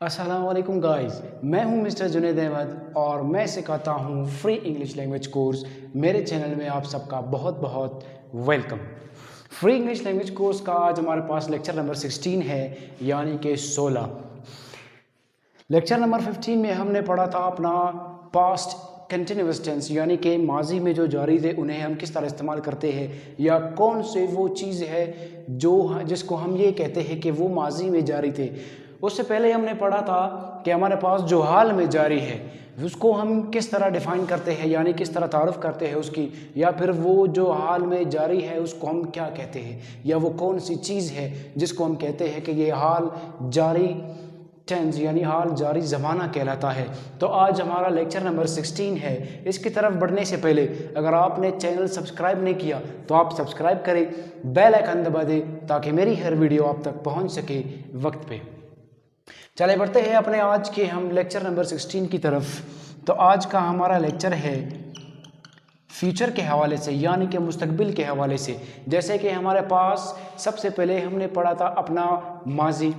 अस्सलाम वालेकुम गाइस, मैं हूं मिस्टर जुनैद अहमद और मैं सिखाता हूं फ्री इंग्लिश लैंग्वेज कोर्स। मेरे चैनल में आप सबका बहुत बहुत welcome. Free English language course का आज हमारे पास लेक्चर नंबर 16 है, यानी कि 16। लेक्चर नंबर 15 में हमने पढ़ा था अपना पास्ट कंटिन्यूअस टेंस, यानी कि माजी में जो जारी थे उन्हें हम किस तरह इस्तेमाल करते हैं, या कौन से वो चीज़ है जो जिसको हम ये कहते हैं कि वो माजी में जारी थे। उससे पहले हमने पढ़ा था कि हमारे पास जो हाल में जारी है उसको हम किस तरह डिफ़ाइन करते हैं, यानी किस तरह तारुफ करते हैं उसकी, या फिर वो जो हाल में जारी है उसको हम क्या कहते हैं, या वो कौन सी चीज़ है जिसको हम कहते हैं कि ये हाल जारी टेंस यानी हाल जारी ज़माना कहलाता है। तो आज हमारा लेक्चर नंबर 16 है। इसकी तरफ बढ़ने से पहले अगर आपने चैनल सब्सक्राइब नहीं किया तो आप सब्सक्राइब करें, बेल आइकन दबा दें ताकि मेरी हर वीडियो आप तक पहुंच सके वक्त पे। चले बढ़ते हैं अपने आज के हम लेक्चर नंबर 16 की तरफ। तो आज का हमारा लेक्चर है फ्यूचर के हवाले से, यानी कि मुस्तकबिल के हवाले से। जैसे कि हमारे पास सबसे पहले हमने पढ़ा था अपना माजी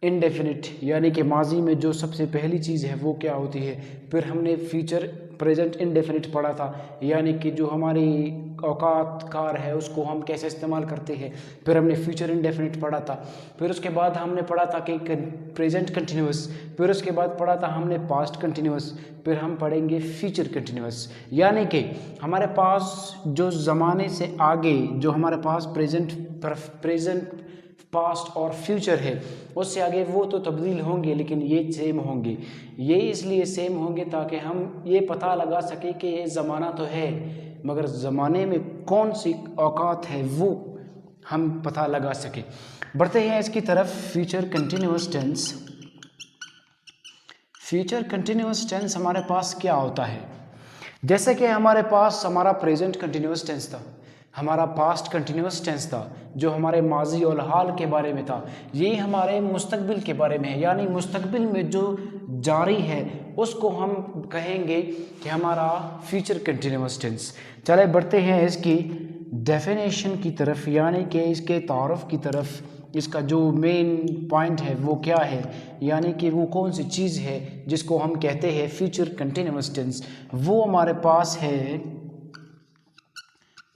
इनडेफिनिट, यानी कि माजी में जो सबसे पहली चीज़ है वो क्या होती है। फिर हमने फ्यूचर प्रेजेंट इनडेफिनिट पढ़ा था, यानी कि जो हमारी औकात कार है उसको हम कैसे इस्तेमाल करते हैं। फिर हमने फ्यूचर इनडेफिनिट पढ़ा था। फिर उसके बाद हमने पढ़ा था कि प्रेजेंट कंटिन्यूअस। फिर उसके बाद पढ़ा था हमने पास्ट कंटिन्यूअस। फिर हम पढ़ेंगे फ्यूचर कंटिन्यूअस, यानी कि हमारे पास जो ज़माने से आगे जो हमारे पास प्रेजेंट पास्ट और फ्यूचर है उससे आगे वो तो तब्दील होंगे, लेकिन ये सेम होंगे। ये इसलिए सेम होंगे ताकि हम ये पता लगा सके कि ये ज़माना तो है, मगर ज़माने में कौन सी औकात है वो हम पता लगा सके। बढ़ते हैं इसकी तरफ। Future continuous tense. Future continuous tense हमारे पास क्या होता है। जैसे कि हमारे पास हमारा प्रेजेंट कंटिन्यूअस टेंस था, हमारा पास्ट कंटिन्यूअस टेंस था जो हमारे माजी और हाल के बारे में था। ये हमारे मुस्तकबिल के बारे में है, यानी मुस्तकबिल में जो जारी है उसको हम कहेंगे कि हमारा फ्यूचर कंटिन्यूअस टेंस। चले बढ़ते हैं इसकी डेफिनेशन की तरफ, यानी कि इसके तारुफ की तरफ। इसका जो मेन पॉइंट है वो क्या है, यानी कि वो कौन सी चीज़ है जिसको हम कहते हैं फ्यूचर कंटिन्यूअस टेंस। वो हमारे पास है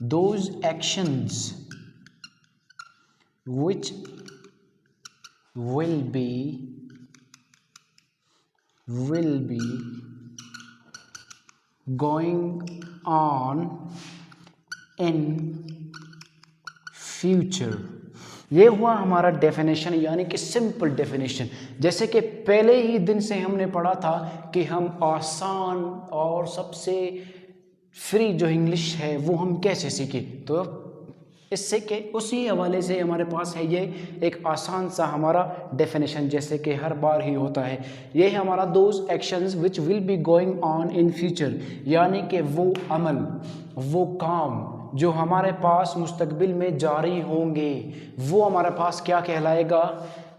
those actions which will be going on in future। ये हुआ हमारा डेफिनेशन, यानी कि सिंपल डेफिनेशन। जैसे कि पहले ही दिन से हमने पढ़ा था कि हम आसान और सबसे फ्री जो इंग्लिश है वो हम कैसे सीखें। तो इससे के उसी हवाले से हमारे पास है ये एक आसान सा हमारा डेफिनेशन, जैसे कि हर बार ही होता है। ये है हमारा those actions which will be going on in future, यानी कि वो अमल वो काम जो हमारे पास मुस्तकबिल में जारी होंगे वो हमारे पास क्या कहलाएगा,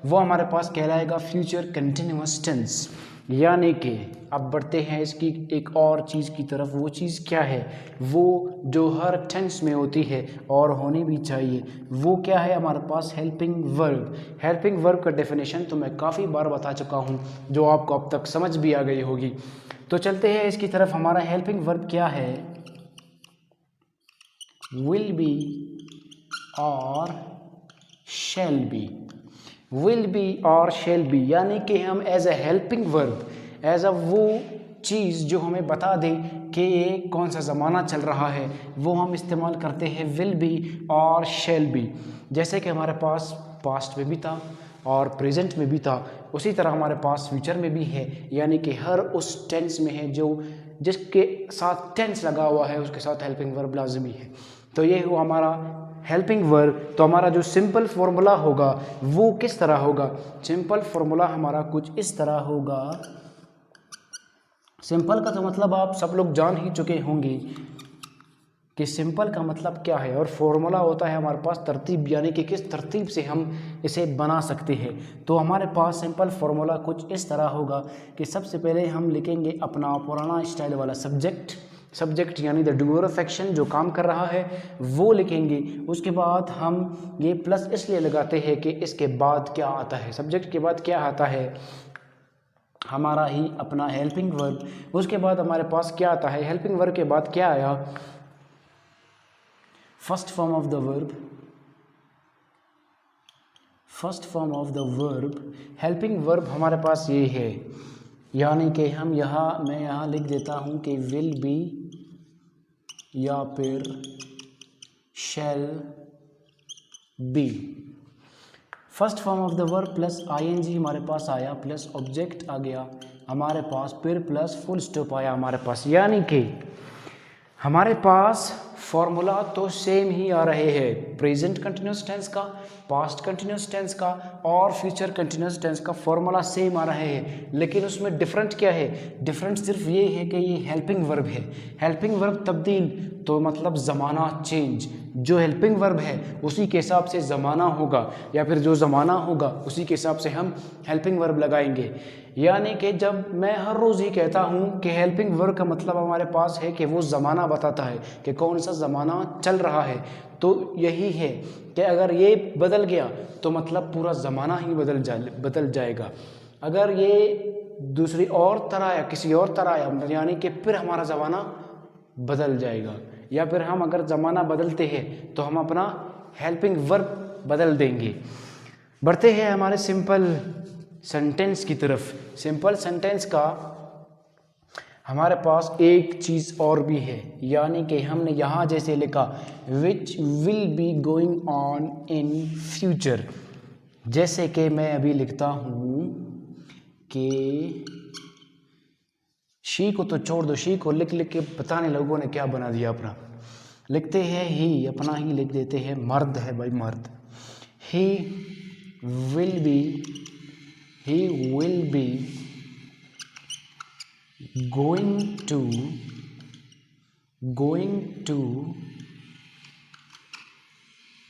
वो हमारे पास कहलाएगा फ्यूचर कंटिन्यूअस टेंस। यानी कि अब बढ़ते हैं इसकी एक और चीज़ की तरफ। वो चीज़ क्या है, वो जो हर टेंस में होती है और होनी भी चाहिए, वो क्या है हमारे पास हेल्पिंग वर्ब। हेल्पिंग वर्ब का डेफिनेशन तो मैं काफ़ी बार बता चुका हूँ, जो आपको अब तक समझ भी आ गई होगी। तो चलते हैं इसकी तरफ। हमारा हेल्पिंग वर्ब क्या है, विल बी और शैल बी। विल बी और शेल बी, यानी कि हम as a helping verb, as a वो चीज़ जो हमें बता दे कि ये कौन सा ज़माना चल रहा है, वो हम इस्तेमाल करते हैं विल बी और शेल बी। जैसे कि हमारे पास पास्ट में भी था और प्रेजेंट में भी था, उसी तरह हमारे पास फ्यूचर में भी है, यानी कि हर उस टेंस में है जो जिसके साथ टेंस लगा हुआ है उसके साथ हेल्पिंग वर्ब लाजमी है। तो ये हुआ हमारा हेल्पिंग वर्ब। तो हमारा जो सिंपल फार्मूला होगा वो किस तरह होगा। सिंपल फार्मूला हमारा कुछ इस तरह होगा। सिंपल का तो मतलब आप सब लोग जान ही चुके होंगे कि सिंपल का मतलब क्या है, और फॉर्मूला होता है हमारे पास तरतीब, यानी कि किस तरतीब से हम इसे बना सकते हैं। तो हमारे पास सिंपल फार्मूला कुछ इस तरह होगा कि सबसे पहले हम लिखेंगे अपना पुराना स्टाइल वाला सब्जेक्ट, सब्जेक्ट यानी द डूअर ऑफ एक्शन, जो काम कर रहा है वो लिखेंगे। उसके बाद हम ये प्लस इसलिए लगाते हैं कि इसके बाद क्या आता है, सब्जेक्ट के बाद क्या आता है, हमारा ही अपना हेल्पिंग वर्ब। उसके बाद हमारे पास क्या आता है, हेल्पिंग वर्ब के बाद क्या आया, first form of the verb, first form of the verb. Helping verb हमारे पास ये है, यानी कि हम मैं यहाँ लिख देता हूँ कि विल बी या फिर shall be. First form of the verb plus ING हमारे पास आया, प्लस ऑब्जेक्ट आ गया हमारे पास, फिर प्लस फुल स्टॉप आया हमारे पास, यानी कि हमारे पास फॉर्मूला तो सेम ही आ रहे हैं, प्रेजेंट कंटिन्यूस टेंस का, पास्ट कंटिन्यूस टेंस का और फ्यूचर कंटिन्यूस टेंस का फॉर्मूला सेम आ रहे हैं, लेकिन उसमें डिफरेंट क्या है, डिफरेंट सिर्फ ये है कि ये हेल्पिंग वर्ब है। हेल्पिंग वर्ब तब्दील तो मतलब ज़माना चेंज, जो हेल्पिंग वर्ब है उसी के हिसाब से ज़माना होगा, या फिर जो ज़माना होगा उसी के हिसाब से हम हेल्पिंग वर्ब लगाएंगे। यानी कि जब मैं हर रोज़ ही कहता हूँ कि हेल्पिंग वर्ब का मतलब हमारे पास है कि वो ज़माना बताता है कि कौन सा ज़माना चल रहा है, तो यही है कि अगर ये बदल गया तो मतलब पूरा ज़माना ही बदल जाएगा। अगर ये दूसरी और तरह या किसी और तरह आया, यानी कि फिर हमारा ज़माना बदल जाएगा, या फिर हम अगर ज़माना बदलते हैं तो हम अपना हेल्पिंग वर्ब बदल देंगे। बढ़ते हैं हमारे सिंपल सेंटेंस की तरफ। सिंपल सेंटेंस का हमारे पास एक चीज़ और भी है, यानी कि हमने यहाँ जैसे लिखा विच will be going on in future, जैसे कि मैं अभी लिखता हूँ कि शी को तो छोड़ दो, शी को लिख लिख के पता नहीं लोगों ने क्या बना दिया अपना, लिखते हैं ही, अपना ही लिख देते हैं, मर्द है भाई मर्द। ही will B going to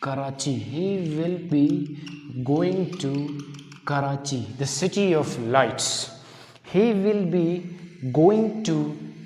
Karachi. He will be going to Karachi, the city of lights. He will be going to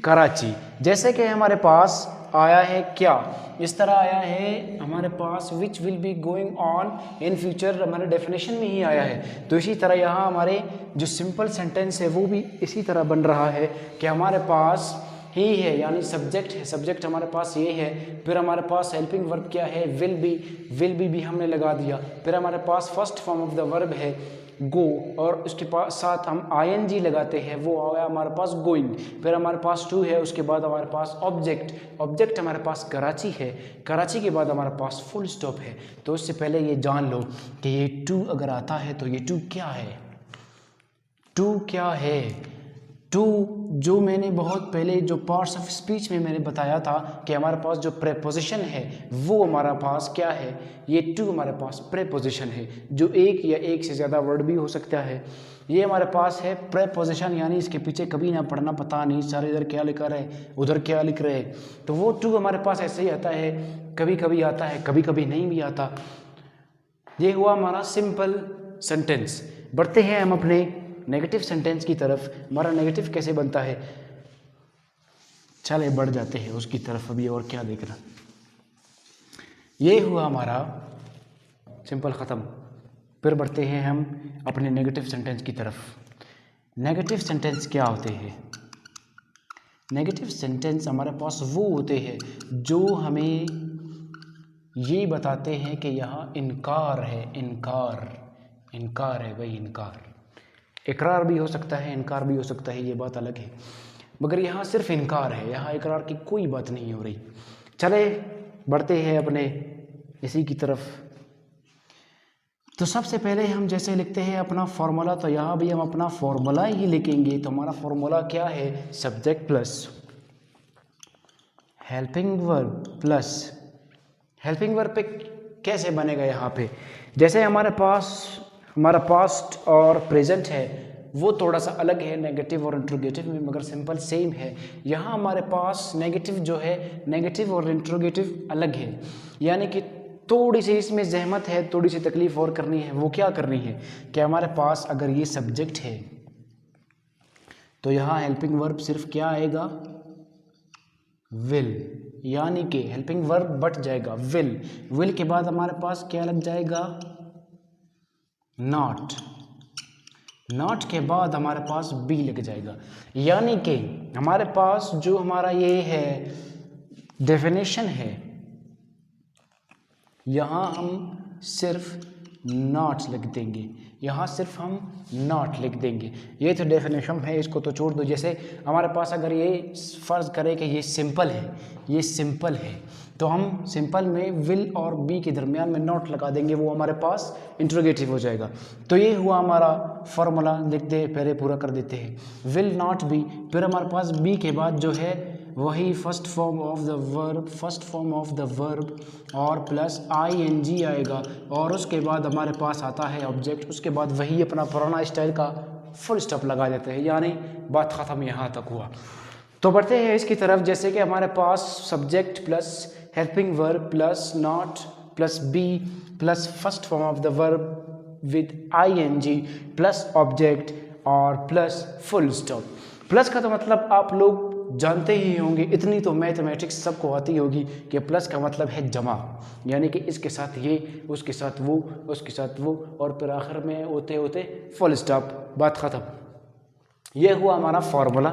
Karachi. जैसे कि हमारे पास आया है क्या, इस तरह आया है हमारे पास which will be going on in future, हमारे डेफिनेशन में ही आया है। तो इसी तरह यहाँ हमारे जो सिंपल सेंटेंस है वो भी इसी तरह बन रहा है कि हमारे पास ही है, यानी सब्जेक्ट है, सब्जेक्ट हमारे पास ये है, फिर हमारे पास हेल्पिंग वर्ब क्या है, विल बी भी हमने लगा दिया, फिर हमारे पास first form of the verb है गो, और उसके पास साथ हम आईएनजी लगाते हैं, वो आया हमारे पास गोइंग, फिर हमारे पास टू है, उसके बाद हमारे पास ऑब्जेक्ट हमारे पास कराची है, कराची के बाद हमारे पास फुल स्टॉप है। तो उससे पहले ये जान लो कि ये टू अगर आता है तो ये टू क्या है, टू क्या है, टू जो मैंने बहुत पहले जो पार्ट्स ऑफ स्पीच में मैंने बताया था कि हमारे पास जो प्रेपोजिशन है वो हमारा पास क्या है, ये टू हमारे पास प्रेपोजिशन है, जो एक या एक से ज़्यादा वर्ड भी हो सकता है। ये हमारे पास है प्रेपोजिशन, यानी इसके पीछे कभी ना पढ़ना, पता नहीं सारे इधर क्या लिखा रहे उधर क्या लिख रहे, तो वो टू हमारे पास ऐसे ही आता है, कभी कभी आता है कभी कभी नहीं भी आता। ये हुआ हमारा सिंपल सेंटेंस। बढ़ते हैं हम अपने नेगेटिव सेंटेंस की तरफ। हमारा नेगेटिव कैसे बनता है, चले बढ़ जाते हैं उसकी तरफ अभी, और क्या देखना। ये हुआ हमारा सिंपल ख़त्म। फिर बढ़ते हैं हम अपने नेगेटिव सेंटेंस की तरफ। नेगेटिव सेंटेंस क्या होते हैं, नेगेटिव सेंटेंस हमारे पास वो होते हैं जो हमें ये बताते हैं कि यहाँ इनकार है, इनकार है भाई, इनकार, इकरार भी हो सकता है, इनकार भी हो सकता है, ये बात अलग है, मगर यहाँ सिर्फ इनकार है, यहाँ इकरार की कोई बात नहीं हो रही। चले बढ़ते हैं अपने इसी की तरफ। तो सबसे पहले हम जैसे लिखते हैं अपना फॉर्मूला, तो यहाँ भी हम अपना फॉर्मूला ही लिखेंगे। तो हमारा फॉर्मूला क्या है, subject plus helping verb plus helping verb पे कैसे बनेगा, यहाँ पे जैसे हमारे पास हमारा पास्ट और प्रेजेंट है वो थोड़ा सा अलग है नेगेटिव और इंट्रोगेटिव में, मगर सिंपल सेम है। यहाँ हमारे पास नेगेटिव जो है, नेगेटिव और इंट्रोगेटिव अलग है, यानी कि थोड़ी सी इसमें जहमत है, थोड़ी सी तकलीफ और करनी है। वो क्या करनी है कि हमारे पास अगर ये सब्जेक्ट है तो यहाँ हेल्पिंग वर्ब सिर्फ क्या आएगा, विल, यानी कि हेल्पिंग वर्ब बट जाएगा विल। विल के बाद हमारे पास क्या लग जाएगा? नॉट। नॉट के बाद हमारे पास बी लग जाएगा, यानी कि हमारे पास जो हमारा ये है डेफिनेशन है, यहाँ हम सिर्फ नॉट लिख देंगे, यहाँ सिर्फ हम नॉट लिख देंगे। ये तो डेफिनेशन है, इसको तो छोड़ दो। जैसे हमारे पास अगर ये फर्ज करें कि ये सिंपल है, ये सिंपल है, तो हम सिंपल में विल और बी के दरमियान में नॉट लगा देंगे, वो हमारे पास इंट्रोगेटिव हो जाएगा। तो ये हुआ हमारा फॉर्मूला। लिख दे, पहले पूरा कर देते हैं। विल नॉट बी, फिर हमारे पास बी के बाद जो है वही first form of the verb, first form of the verb और प्लस ing आएगा, और उसके बाद हमारे पास आता है ऑब्जेक्ट। उसके बाद वही अपना पुराना स्टाइल का फुल स्टॉप लगा देते हैं, यानी बात ख़त्म यहाँ तक हुआ। तो बढ़ते हैं इसकी तरफ। जैसे कि हमारे पास subject plus helping verb plus not plus be plus first form of the verb with ing plus object और प्लस फुल स्टॉप। प्लस का तो मतलब आप लोग जानते ही होंगे, इतनी तो मैथमेटिक्स सबको आती होगी कि प्लस का मतलब है जमा, यानी कि इसके साथ ये, उसके साथ वो, उसके साथ वो, और फिर आखिर में होते होते फुल स्टॉप, बात ख़त्म। ये हुआ हमारा फार्मूला।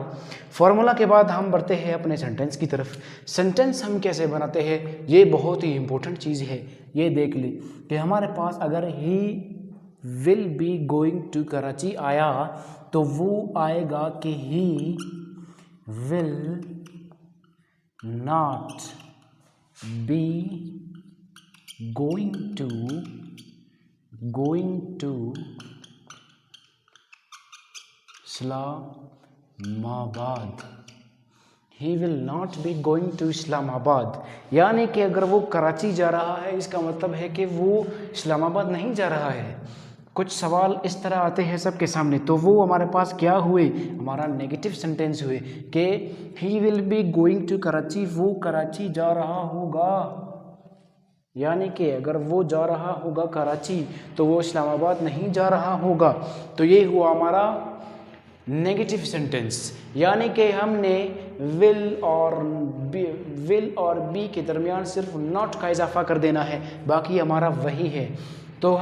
फार्मूला के बाद हम बढ़ते हैं अपने सेंटेंस की तरफ। सेंटेंस हम कैसे बनाते हैं, ये बहुत ही इम्पोर्टेंट चीज़ है। ये देख ली कि हमारे पास अगर he will be going to Karachi आया, तो वो आएगा कि ही will not be going to Islamabad. He will not be going to Islamabad, यानी कि अगर वो कराची जा रहा है, इसका मतलब है कि वो इस्लामाबाद नहीं जा रहा है। कुछ सवाल इस तरह आते हैं सबके सामने, तो वो हमारे पास क्या हुए, हमारा नेगेटिव सेंटेंस हुए कि he will be going to Karachi, वो कराची जा रहा होगा, यानी कि अगर वो जा रहा होगा कराची तो वो इस्लामाबाद नहीं जा रहा होगा। तो ये हुआ हमारा नेगेटिव सेंटेंस, यानी कि हमने विल और बी के दरमियान सिर्फ नॉट का इजाफा कर देना है, बाकी हमारा वही है। तो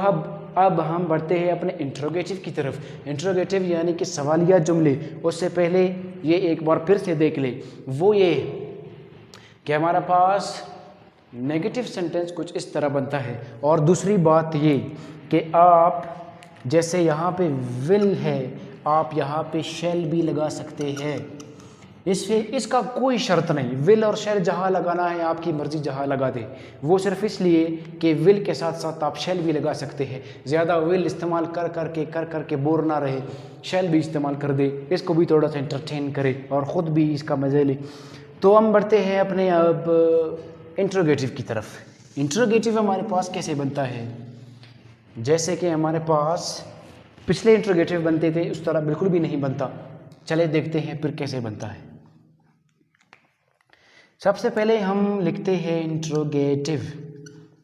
अब हम बढ़ते हैं अपने इंट्रोगेटिव की तरफ। इंट्रोगेटिव यानी कि सवालिया जुमले। उससे पहले ये एक बार फिर से देख ले, वो ये कि हमारा पास नेगेटिव सेंटेंस कुछ इस तरह बनता है। और दूसरी बात ये कि आप जैसे यहाँ पे विल है, आप यहाँ पे शैल भी लगा सकते हैं। इसका कोई शर्त नहीं, विल और शैल जहाँ लगाना है आपकी मर्ज़ी, जहाँ लगा दे। वो सिर्फ इसलिए कि विल के साथ साथ आप शैल भी लगा सकते हैं। ज़्यादा विल इस्तेमाल कर करके बोर ना रहे, शैल भी इस्तेमाल कर दे, इसको भी थोड़ा सा एंटरटेन करे और ख़ुद भी इसका मज़े ले। तो हम बढ़ते हैं अपने अब इंट्रोगेटिव की तरफ। इंट्रोगेटिव हमारे पास कैसे बनता है, जैसे कि हमारे पास पिछले इंट्रोगेटिव बनते थे उस तरह बिल्कुल भी नहीं बनता। चले देखते हैं फिर कैसे बनता है। सबसे पहले हम लिखते हैं इंट्रोगेटिव,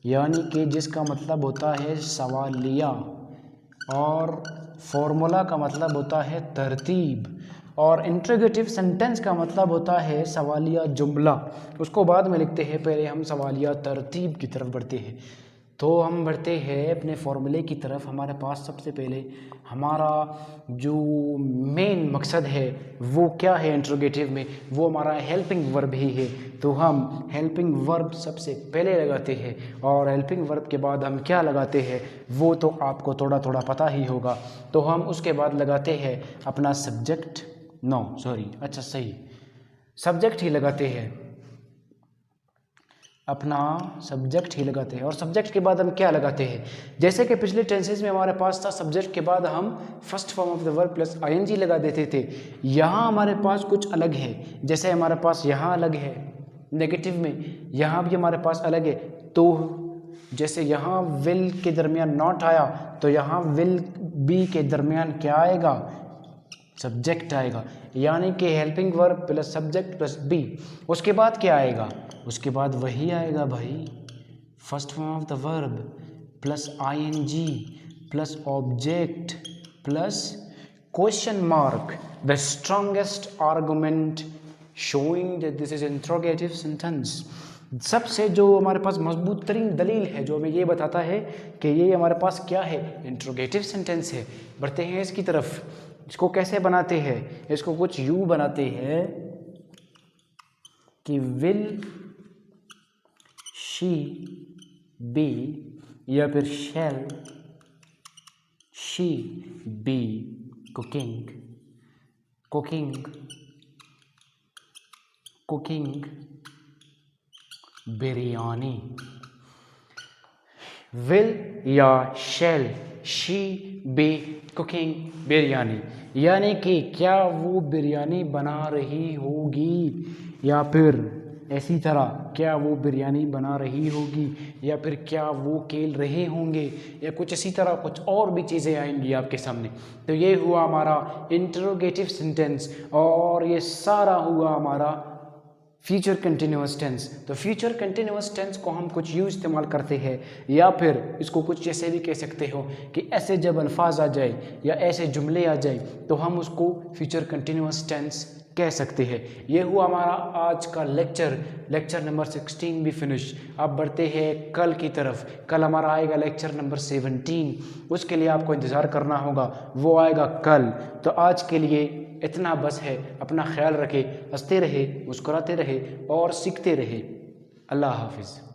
यानी कि जिसका मतलब होता है सवालिया, और फॉर्मूला का मतलब होता है तरतीब, और इंट्रोगेटिव सेंटेंस का मतलब होता है सवालिया जुमला। उसको बाद में लिखते हैं, पहले हम सवालिया तरतीब की तरफ बढ़ते हैं। तो हम बढ़ते हैं अपने फॉर्मूले की तरफ। हमारे पास सबसे पहले हमारा जो मेन मकसद है वो क्या है इंट्रोगेटिव में, वो हमारा हेल्पिंग वर्ब ही है। तो हम हेल्पिंग वर्ब सबसे पहले लगाते हैं, और हेल्पिंग वर्ब के बाद हम क्या लगाते हैं वो तो आपको थोड़ा थोड़ा पता ही होगा। तो हम उसके बाद लगाते हैं अपना सब्जेक्ट, सब्जेक्ट ही लगाते हैं, अपना सब्जेक्ट ही लगाते हैं। और सब्जेक्ट के बाद हम क्या लगाते हैं, जैसे कि पिछले टेंसेस में हमारे पास था सब्जेक्ट के बाद हम first form of the verb plus ing लगा देते थे। यहाँ हमारे पास कुछ अलग है, जैसे हमारे पास यहाँ अलग है नेगेटिव में, यहाँ भी हमारे पास अलग है। तो जैसे यहाँ विल के दरमियान नॉट आया, तो यहाँ विल बी के दरमियान क्या आएगा, सब्जेक्ट आएगा, यानी कि helping verb plus subject plus be. उसके बाद क्या आएगा, उसके बाद वही आएगा भाई, first form of the verb plus ing plus object plus question mark, the strongest argument showing that this is interrogative sentence. सबसे जो हमारे पास मजबूत तरीन दलील है जो हमें ये बताता है कि ये हमारे पास क्या है, इंट्रोगेटिव सेंटेंस है। बढ़ते हैं इसकी तरफ। इसको कैसे बनाते हैं, इसको कुछ यूं बनाते हैं कि विल शी बी या फिर shall she be cooking, cooking biryani. Will या shall she be cooking biryani, यानी कि क्या वो बिरयानी बना रही होगी, या फिर ऐसी तरह क्या वो बिरयानी बना रही होगी, या फिर क्या वो खेल रहे होंगे, या कुछ इसी तरह कुछ और भी चीज़ें आएंगी आपके सामने। तो ये हुआ हमारा इंटरोगेटिव सेंटेंस और ये सारा हुआ हमारा फ्यूचर कंटिन्यूअस टेंस। तो फ्यूचर कंटिन्यूअस टेंस को हम कुछ यूँ इस्तेमाल करते हैं, या फिर इसको कुछ जैसे भी कह सकते हो कि ऐसे जब अल्फाज आ जाए या ऐसे जुमले आ जाए तो हम उसको फ्यूचर कंटिन्यूअस टेंस कह सकते हैं। ये हुआ हमारा आज का लेक्चर नंबर 16 भी फिनिश। अब बढ़ते हैं कल की तरफ। कल हमारा आएगा लेक्चर नंबर 17, उसके लिए आपको इंतज़ार करना होगा, वो आएगा कल। तो आज के लिए इतना बस है। अपना ख्याल रखें, हंसते रहे, मुस्कुराते रहे और सीखते रहे। अल्लाह हाफिज़।